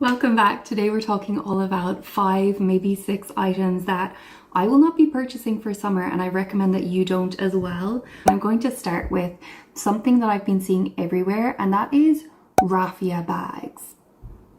Welcome back. Today we're talking all about 5, maybe 6 items that I will not be purchasing for summer, and I recommend that you don't as well. I'm going to start with something that I've been seeing everywhere, and that is raffia bags.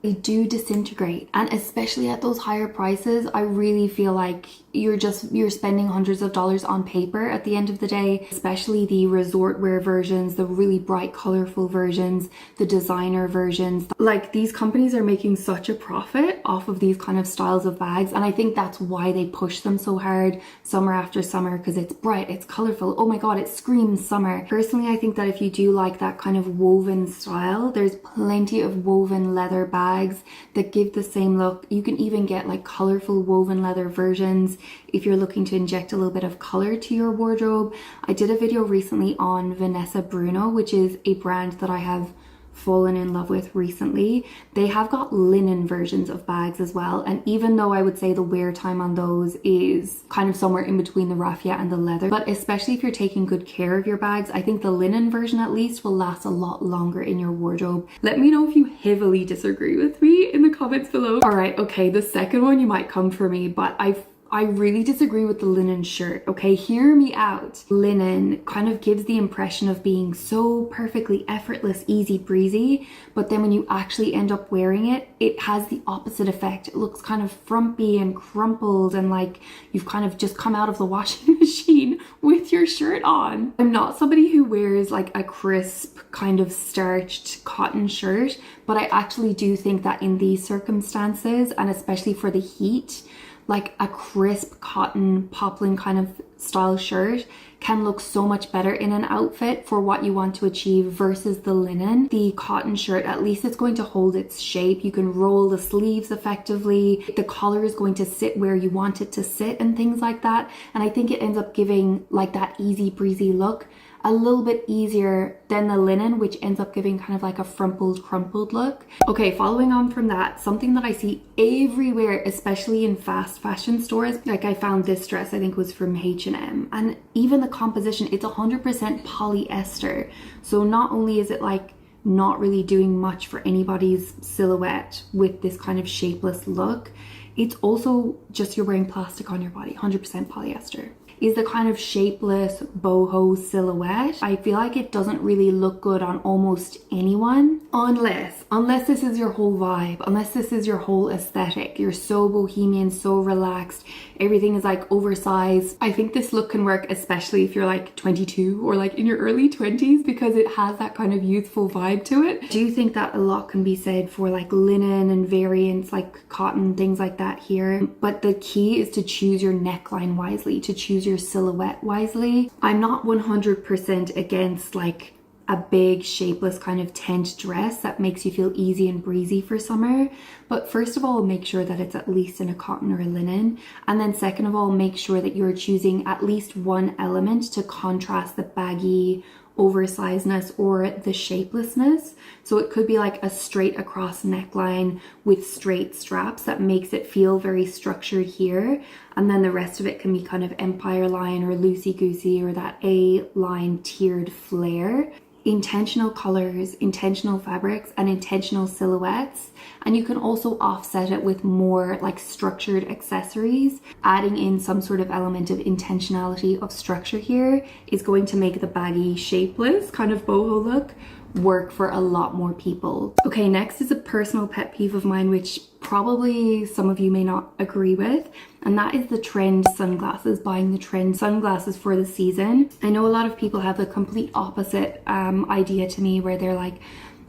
They do disintegrate, and especially at those higher prices, I really feel like you're spending hundreds of dollars on paper at the end of the day, especially the resort wear versions, the really bright colorful versions, the designer versions. Like, these companies are making such a profit off of these kind of styles of bags, and I think that's why they push them so hard summer after summer, because it's bright, it's colorful, oh my god, it screams summer. Personally, I think that if you do like that kind of woven style, there's plenty of woven leather bags that give the same look. You can even get like colorful woven leather versions if you're looking to inject a little bit of color to your wardrobe. I did a video recently on Vanessa Bruno, which is a brand that I have fallen in love with recently. They have got linen versions of bags as well, and even though I would say the wear time on those is kind of somewhere in between the raffia and the leather, but especially if you're taking good care of your bags, I think the linen version at least will last a lot longer in your wardrobe. Let me know if you heavily disagree with me in the comments below. All right, okay, the second one you might come for me, but I really disagree with the linen shirt, okay? Hear me out. Linen kind of gives the impression of being so perfectly effortless, easy breezy, but then when you actually end up wearing it, it has the opposite effect. It looks kind of frumpy and crumpled and like you've kind of just come out of the washing machine with your shirt on. I'm not somebody who wears like a crisp kind of starched cotton shirt, but I actually do think that in these circumstances, and especially for the heat, like a crisp cotton poplin kind of style shirt can look so much better in an outfit for what you want to achieve versus the linen. The cotton shirt, at least it's going to hold its shape. You can roll the sleeves effectively. The collar is going to sit where you want it to sit and things like that. And I think it ends up giving like that easy breezy look a little bit easier than the linen, which ends up giving kind of like a crumpled look. Okay, following on from that, something that I see everywhere, especially in fast fashion stores, like I found this dress, I think was from H&M, and even the composition, it's 100% polyester. So not only is it like not really doing much for anybody's silhouette with this kind of shapeless look, it's also just you're wearing plastic on your body, 100% polyester. Is the kind of shapeless boho silhouette. I feel like it doesn't really look good on almost anyone unless this is your whole vibe, unless this is your whole aesthetic. You're so bohemian, so relaxed, everything is like oversized. I think this look can work especially if you're like 22 or like in your early 20s, because it has that kind of youthful vibe to it. I do think that a lot can be said for like linen and variants like cotton, things like that here, but the key is to choose your neckline wisely, to choose your silhouette wisely. I'm not 100% against like a big shapeless kind of tent dress that makes you feel easy and breezy for summer, but first of all, make sure that it's at least in a cotton or a linen, and then second of all, make sure that you're choosing at least one element to contrast the baggy oversizedness or the shapelessness. So it could be like a straight across neckline with straight straps that makes it feel very structured here, and then the rest of it can be kind of empire line or loosey-goosey or that A-line tiered flare. Intentional colors, intentional fabrics, and intentional silhouettes. And you can also offset it with more like structured accessories. Adding in some sort of element of intentionality of structure here is going to make the baggy, shapeless kind of boho look work for a lot more people. Okay, next is a personal pet peeve of mine, which probably some of you may not agree with, and that is the trend sunglasses, buying the trend sunglasses for the season. I know a lot of people have the complete opposite idea to me, where they're like,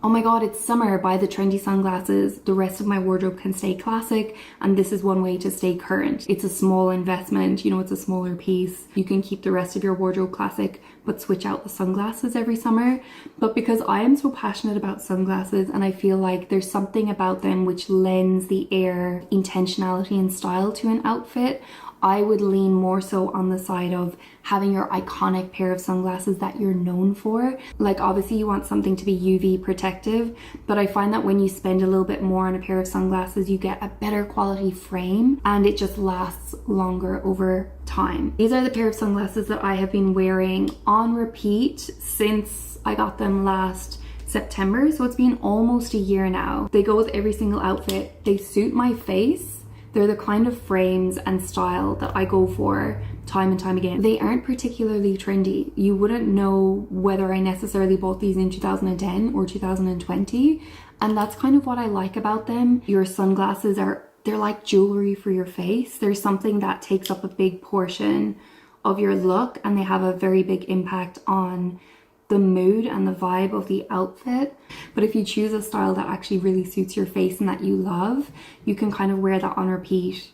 oh my god, it's summer, buy the trendy sunglasses, the rest of my wardrobe can stay classic, and this is one way to stay current. It's a small investment, you know, it's a smaller piece. You can keep the rest of your wardrobe classic, but switch out the sunglasses every summer. But because I am so passionate about sunglasses, and I feel like there's something about them which lends the air intentionality and style to an outfit, I would lean more so on the side of having your iconic pair of sunglasses that you're known for. Like, obviously you want something to be UV protective, but I find that when you spend a little bit more on a pair of sunglasses, you get a better quality frame and it just lasts longer over time. These are the pair of sunglasses that I have been wearing on repeat since I got them last September, so it's been almost a year now. They go with every single outfit. They suit my face. They're the kind of frames and style that I go for time and time again. They aren't particularly trendy. You wouldn't know whether I necessarily bought these in 2010 or 2020. And that's kind of what I like about them. Your sunglasses they're like jewelry for your face. There's something that takes up a big portion of your look, and they have a very big impact on the mood and the vibe of the outfit. But if you choose a style that actually really suits your face and that you love, you can kind of wear that on repeat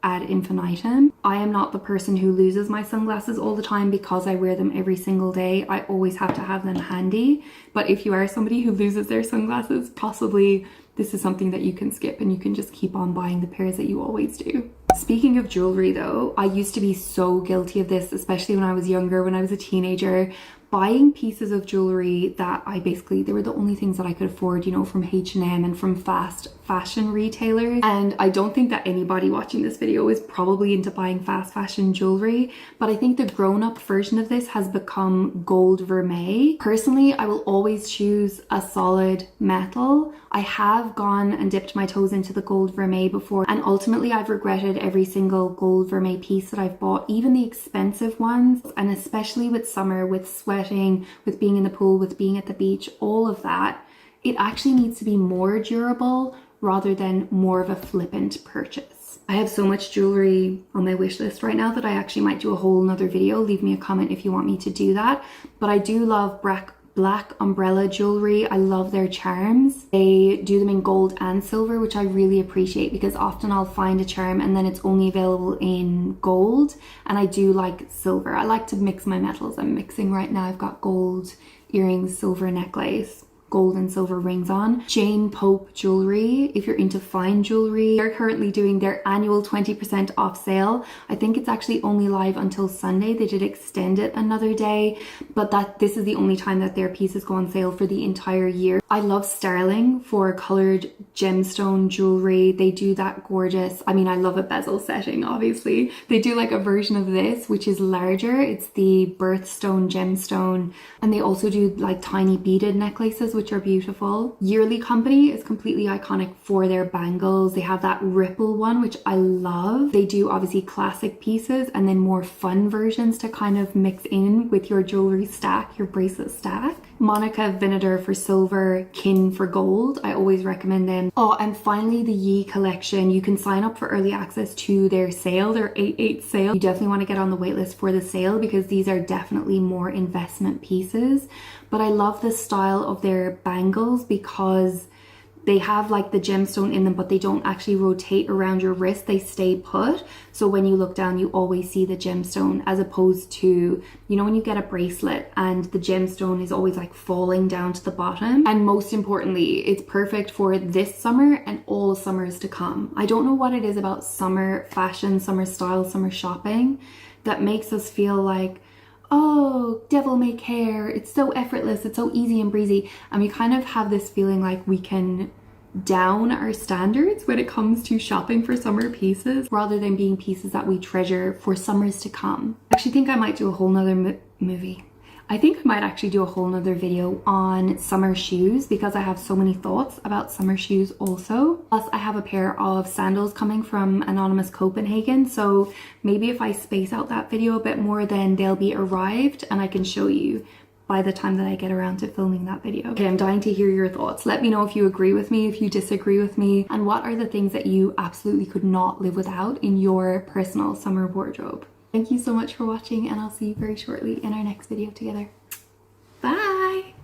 ad infinitum. I am not the person who loses my sunglasses all the time because I wear them every single day. I always have to have them handy. But if you are somebody who loses their sunglasses, possibly this is something that you can skip and you can just keep on buying the pairs that you always do. Speaking of jewelry though, I used to be so guilty of this, especially when I was younger, when I was a teenager, buying pieces of jewelry that they were the only things that I could afford, you know, from H&M and from fast fashion retailers. And I don't think that anybody watching this video is probably into buying fast fashion jewelry, but I think the grown-up version of this has become gold vermeil. Personally, I will always choose a solid metal. I have gone and dipped my toes into the gold vermeil before, and ultimately I've regretted every single gold vermeil piece that I've bought, even the expensive ones. And especially with summer, with sweating, with being in the pool, with being at the beach, all of that, it actually needs to be more durable rather than more of a flippant purchase. I have so much jewelry on my wish list right now that I actually might do a whole nother video. Leave me a comment if you want me to do that. But I do love black umbrella jewelry. I love their charms. They do them in gold and silver, which I really appreciate, because often I'll find a charm and then it's only available in gold, and I do like silver. I like to mix my metals. I'm mixing right now. I've got gold earrings, silver necklace, gold and silver rings on. Jane Pope jewelry, if you're into fine jewelry, they're currently doing their annual 20% off sale. I think it's actually only live until Sunday. They did extend it another day, but this is the only time that their pieces go on sale for the entire year. I love Sterling for colored gemstone jewelry. They do that gorgeous, I mean, I love a bezel setting, obviously. They do like a version of this, which is larger. It's the birthstone gemstone, and they also do like tiny beaded necklaces, which are beautiful. Yearly Company is completely iconic for their bangles. They have that ripple one, which I love. They do obviously classic pieces and then more fun versions to kind of mix in with your jewelry stack, your bracelet stack. Monica Vinader for silver, Kin for gold. I always recommend them. Oh, and finally the Yee collection. You can sign up for early access to their sale, their 8/8 sale. You definitely want to get on the waitlist for the sale because these are definitely more investment pieces. But I love the style of their bangles because they have like the gemstone in them, but they don't actually rotate around your wrist. They stay put. So when you look down, you always see the gemstone, as opposed to, you know, when you get a bracelet and the gemstone is always like falling down to the bottom. And most importantly, it's perfect for this summer and all summers to come. I don't know what it is about summer fashion, summer style, summer shopping that makes us feel like, oh, devil may care, it's so effortless, it's so easy and breezy. And we kind of have this feeling like we can down our standards when it comes to shopping for summer pieces, rather than being pieces that we treasure for summers to come. I actually think I might do a whole nother I think I might actually do a whole nother video on summer shoes, because I have so many thoughts about summer shoes also. Plus I have a pair of sandals coming from Anonymous Copenhagen, so maybe if I space out that video a bit more, then they'll be arrived and I can show you by the time that I get around to filming that video. Okay, I'm dying to hear your thoughts. Let me know if you agree with me, if you disagree with me, and what are the things that you absolutely could not live without in your personal summer wardrobe. Thank you so much for watching, and I'll see you very shortly in our next video together. Bye!